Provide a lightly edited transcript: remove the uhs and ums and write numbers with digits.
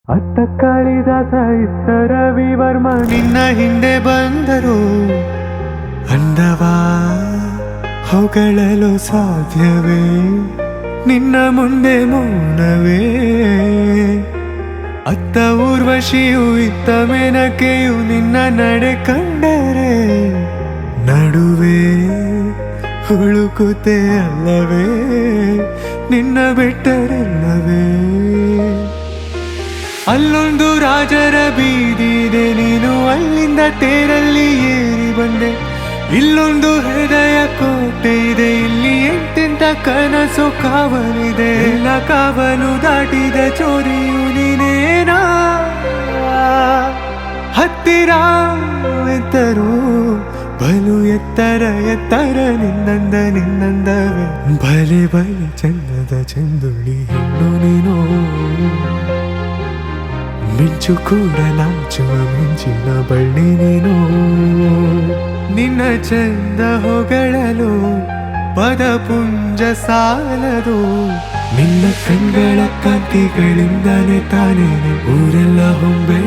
ಅತ್ತ ಕಾಳಿದಾಸ ಇತ್ತ ರವಿವರ್ಮ ನಿನ್ನ ಹಿಂದೆ ಬಂದರು. ಅಂದವಾ ಹೊಗಳಲು ಸಾಧ್ಯವೇ, ನಿನ್ನ ಮುಂದೆ ಮೌನವೇ. ಅತ್ತ ಊರ್ವಶಿಯು ಇತ್ತ ಮೇನಕೆಯು ನಿನ್ನ ನಡೆ ಕಂಡರೆ ನಡುವೆ ಹುಳುಕುತ್ತೆ ಅಲ್ಲವೇ, ನಿನ್ನ ಬಿಟ್ಟರಿಲ್ಲವೇ. ಅಲ್ಲೊಂದು ರಾಜರ ಬೀದಿದೆ, ನೀನು ಅಲ್ಲಿಂದ ತೇರಲ್ಲಿ ಏರಿ ಬಂದೆ. ಇಲ್ಲೊಂದು ಹೃದಯ ಕೋಟೆ ಇದೆ, ಇಲ್ಲಿ ಎಂತೆಂತ ಕನಸು ಕಾವಲಿದೆ. ಎಲ್ಲ ಕಾವಲು ದಾಟಿದ ಚೋರಿಯು ನೀನೇನಾ, ಹತ್ತಿರ ಎತ್ತರು ಬಲು ಎತ್ತರ ಎತ್ತರ ನಿನ್ನಂದವೇ. ಬಲೆ ಬಲೆ ಚಂದದ ಚಂದುಳಿ ಹೆಣ್ಣು ನೀನು, ಮಿಂಚು ಕೂಡ ನಾಚುವ ಮಿಂಚಿನ ಬಳ್ಳಿ ನೀನು. ನಿನ್ನ ಚಂದ ಹೊಗಳಲು ಪದಪುಂಜ ಸಾಲದು, ನಿನ್ನ ಕಣ್ಗಳ ಕಾಂತಿಗಳಿಂದಾನೆ ತಾನೇನೆ ಊರೆಲ್ಲ ಹೊಂಬೆ